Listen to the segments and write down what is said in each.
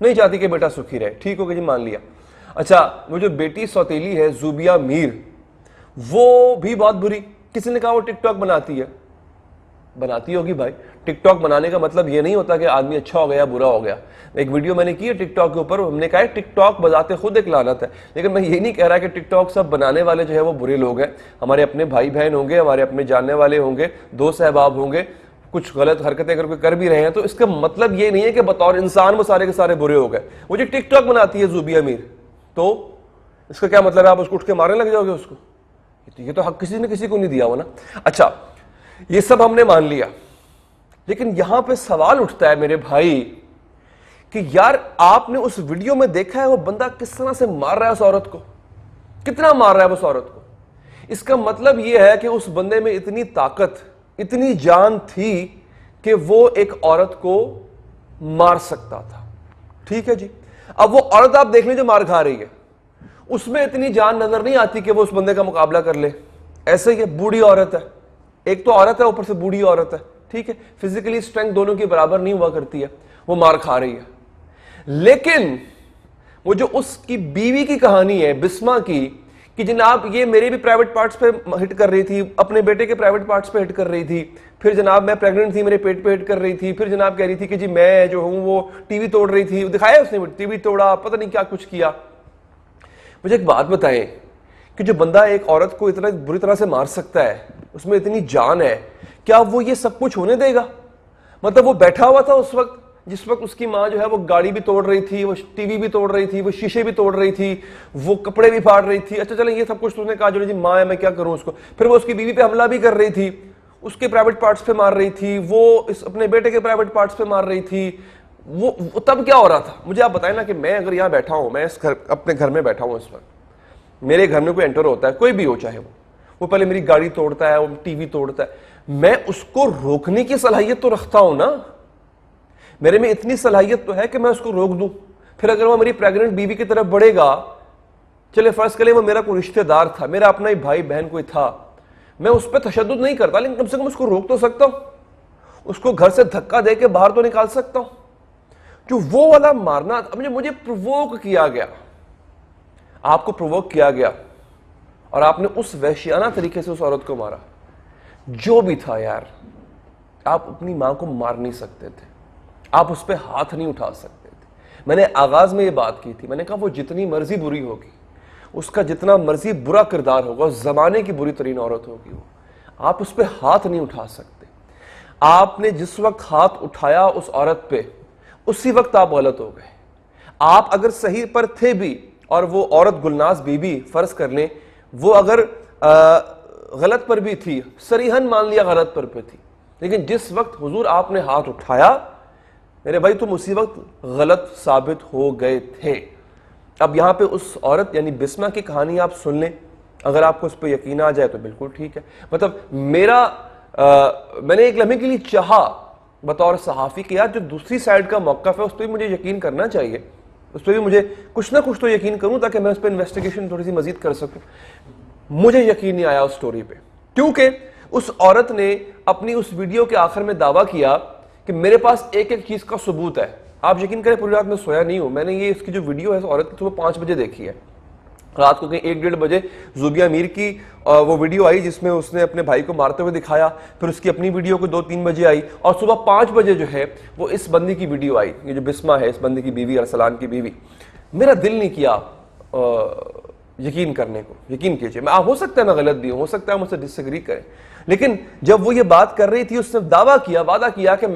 نہیں چاہتی کہ بیٹا سکھی رہے. ٹھیک ہو گیا جی, مان لیا. اچھا وہ جو بیٹی سوتیلی ہے زوبیہ میر, وہ بھی بہت بری. کسی نے کہا وہ ٹک ٹاک بناتی ہے. بناتی ہوگی بھائی, ٹک ٹاک بنانے کا مطلب یہ نہیں ہوتا کہ آدمی اچھا ہو گیا برا ہو گیا. ایک ویڈیو میں نے کی ہے ٹک ٹاک کے اوپر, ہم نے کہا ہے ٹک ٹاک بذات خود ایک لعنت ہے, لیکن میں یہ نہیں کہہ رہا کہ ٹک ٹاک سب بنانے والے جو ہے وہ برے لوگ ہیں. ہمارے اپنے بھائی بہن ہوں گے, ہمارے اپنے جاننے والے ہوں گے, دوست احباب ہوں گے, کچھ غلط حرکتیں اگر کوئی کر بھی رہے ہیں تو اس کا مطلب یہ نہیں ہے کہ بطور انسان وہ سارے کے سارے برے ہو گئے. وہ جو ٹک ٹاک بناتی ہے زوبیہ میر, تو اس کا کیا مطلب ہے آپ اس کو اٹھ کے مارنے لگ جاؤ گے اس کو؟ یہ تو حق کسی نے کسی کو نہیں دیا ہوا نا. اچھا یہ سب ہم نے مان لیا, لیکن یہاں پہ سوال اٹھتا ہے میرے بھائی کہ یار آپ نے اس ویڈیو میں دیکھا ہے وہ بندہ کس طرح سے مار رہا ہے اس عورت کو, کتنا مار رہا ہے اس عورت کو. اس کا مطلب یہ ہے کہ اس بندے میں اتنی طاقت, اتنی جان تھی کہ وہ ایک عورت کو مار سکتا تھا. ٹھیک ہے جی. اب وہ عورت آپ دیکھ لیں جو مار کھا رہی ہے, اس میں اتنی جان نظر نہیں آتی کہ وہ اس بندے کا مقابلہ کر لے. ایسے ہی بوڑھی عورت ہے, ایک تو عورت ہے اوپر سے بوڑھی عورت ہے. ٹھیک ہے, فزیکلی اسٹرینتھ دونوں کی برابر نہیں ہوا کرتی ہے, وہ مار کھا رہی ہے. لیکن وہ جو اس کی بیوی کی کہانی ہے بسما کی, کہ جناب یہ میرے بھی پرائیویٹ پارٹس پہ ہٹ کر رہی تھی, اپنے بیٹے کے پرائیویٹ پارٹس پہ ہٹ کر رہی تھی, پھر جناب میں پریگننٹ تھی میرے پیٹ پہ ہٹ کر رہی تھی, پھر جناب کہہ رہی تھی کہ جی میں جو ہوں وہ ٹی وی توڑ رہی تھی, دکھایا اس نے ٹی وی توڑا, پتہ نہیں کیا کچھ کیا. مجھے ایک بات بتائیں کہ جو بندہ ایک عورت کو اتنا بری طرح سے مار سکتا ہے, اس میں اتنی جان ہے, کیا وہ یہ سب کچھ ہونے دے گا؟ مطلب وہ بیٹھا ہوا تھا اس وقت جس وقت اس کی ماں جو ہے وہ گاڑی بھی توڑ رہی تھی, وہ ٹی وی بھی توڑ رہی تھی, وہ شیشے بھی توڑ رہی تھی, وہ کپڑے بھی پھاڑ رہی تھی. اچھا چلیں یہ سب کچھ تو نے کہا جو جی ماں ہے میں کیا کروں اس کو. پھر وہ اس کی بیوی پہ حملہ بھی کر رہی تھی, اس کے پرائیویٹ پارٹس پہ مار رہی تھی, وہ اس اپنے بیٹے کے پرائیویٹ پارٹس پہ مار رہی تھی. وہ تب کیا ہو رہا تھا مجھے آپ بتائیں نا, کہ میں اگر یہاں بیٹھا ہوں, میں اس گھر اپنے گھر میں بیٹھا ہوں اس وقت, میرے گھر میں کوئی انٹر ہوتا ہے, کوئی بھی ہو چاہے وہ پہلے میری گاڑی توڑتا ہے, وہ ٹی وی توڑتا ہے, میں اس کو روکنے کی صلاحیت تو رکھتا ہوں نا. میرے میں اتنی صلاحیت تو ہے کہ میں اس کو روک دوں. پھر اگر وہ میری پریگننٹ بیوی کی طرف بڑھے گا, چلے فرض کریں وہ میرا کوئی رشتہ دار تھا, میرا اپنا ہی بھائی بہن کوئی تھا, میں اس پہ تشدد نہیں کرتا, لیکن کم سے کم اس کو روک تو سکتا ہوں, اس کو گھر سے دھکا دے کے باہر تو نکال سکتا ہوں. جو وہ والا مارنا مجھے پرووک کیا گیا, آپ کو پرووک کیا گیا, اور آپ نے اس وحشیانہ طریقے سے اس عورت کو مارا. جو بھی تھا یار, آپ اپنی ماں کو مار نہیں سکتے تھے, آپ اس پہ ہاتھ نہیں اٹھا سکتے تھے. میں نے آغاز میں یہ بات کی تھی, میں نے کہا وہ جتنی مرضی بری ہوگی, اس کا جتنا مرضی برا کردار ہوگا, اس زمانے کی بری ترین عورت ہوگی وہ, آپ اس پہ ہاتھ نہیں اٹھا سکتے. آپ نے جس وقت ہاتھ اٹھایا اس عورت پہ, اسی وقت آپ غلط ہو گئے. آپ اگر صحیح پر تھے بھی, اور وہ عورت گلناز بی بی فرض کر لیں وہ اگر غلط پر بھی تھی, صریحاً مان لیا غلط پر تھی, لیکن جس وقت حضور آپ نے ہاتھ اٹھایا میرے بھائی تم اسی وقت غلط ثابت ہو گئے تھے. اب یہاں پہ اس عورت یعنی بسما کی کہانی آپ سن لیں, اگر آپ کو اس پہ یقین آ جائے تو بالکل ٹھیک ہے. مطلب میں نے ایک لمحے کے لیے چاہا بطور صحافی کہ یار جو دوسری سائڈ کا موقف ہے اس پہ بھی مجھے یقین کرنا چاہیے, اس پہ بھی مجھے کچھ نہ کچھ تو یقین کروں تاکہ میں اس پہ انویسٹیگیشن تھوڑی سی مزید کر سکوں. مجھے یقین نہیں آیا اس سٹوری پہ, کیونکہ اس عورت نے اپنی اس ویڈیو کے آخر میں دعویٰ کیا کہ میرے پاس ایک ایک چیز کا ثبوت ہے. آپ یقین کریں پوری رات میں سویا نہیں ہوں, میں نے یہ اس کی جو ویڈیو ہے اس عورت کی صبح 5 بجے دیکھی ہے, رات کو کہیں 1-1:30 بجے زوبیہ میر کی وہ ویڈیو آئی جس میں اس نے اپنے بھائی کو مارتے ہوئے دکھایا, پھر اس کی اپنی ویڈیو کو 2-3 بجے آئی, اور صبح 5 بجے جو ہے وہ اس بندی کی ویڈیو آئی, یہ جو بسما ہے اس بندی کی بیوی, ارسلان کی بیوی. میرا دل نہیں کیا یقین کرنے کو. یقین کیجئے, میں ہو سکتا ہے میں غلط بھی ہوں, ہو سکتا ہے مجھ سے ڈس ایگری کریں, لیکن جب وہ یہ بات کر رہی تھی اس نے وعدہ کیا کہ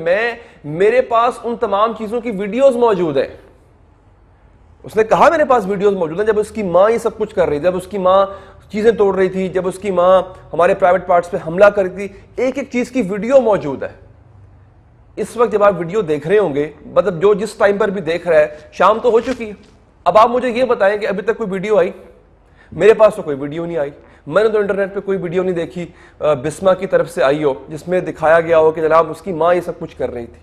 میرے پاس ان تمام چیزوں کی ویڈیوز موجود ہیں. اس نے کہا میرے پاس ویڈیوز موجود ہیں, جب اس کی ماں یہ سب کچھ کر رہی تھی, جب اس کی ماں چیزیں توڑ رہی تھی, جب اس کی ماں ہمارے پرائیویٹ پارٹس پہ حملہ کر رہی تھی, ایک ایک چیز کی ویڈیو موجود ہے. اس وقت جب آپ ویڈیو دیکھ رہے ہوں گے, مطلب جو جس ٹائم پر بھی دیکھ رہا ہے, شام تو ہو چکی ہے. اب آپ مجھے یہ بتائیں کہ ابھی تک کوئی ویڈیو آئی؟ میرے پاس تو کوئی ویڈیو نہیں آئی. میں نے تو انٹرنیٹ پہ کوئی ویڈیو نہیں دیکھی بسما کی طرف سے آئی ہو جس میں دکھایا گیا ہو کہ جناب اس کی ماں یہ سب کچھ کر رہی تھی.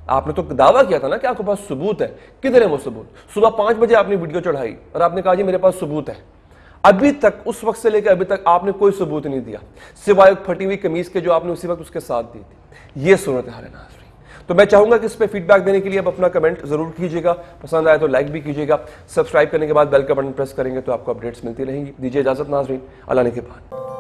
آپ نے تو دعویٰ کیا تھا نا کہ آپ کے پاس ثبوت ہے. کدھر ہے وہ ثبوت؟ صبح 5 بجے آپ نے ویڈیو چڑھائی اور آپ نے کہا جی میرے پاس ثبوت ہے. ابھی تک اس وقت سے لے کے ابھی تک آپ نے کوئی ثبوت نہیں دیا سوائے پھٹی ہوئی قمیض کے جو آپ نے اسی وقت اس کے ساتھ دی تھی. یہ صورتحال ہے ناظرین. تو میں چاہوں گا کہ اس پہ فیڈ بیک دینے کے لیے آپ اپنا کمنٹ ضرور کیجیے گا, پسند آئے تو لائک بھی کیجیے گا, سبسکرائب کرنے کے بعد بیل کا بٹن پریس کریں گے تو آپ کو اپڈیٹس ملتی رہیں گی. دیجیے اجازت ناظرین, اللہ نے کے بعد.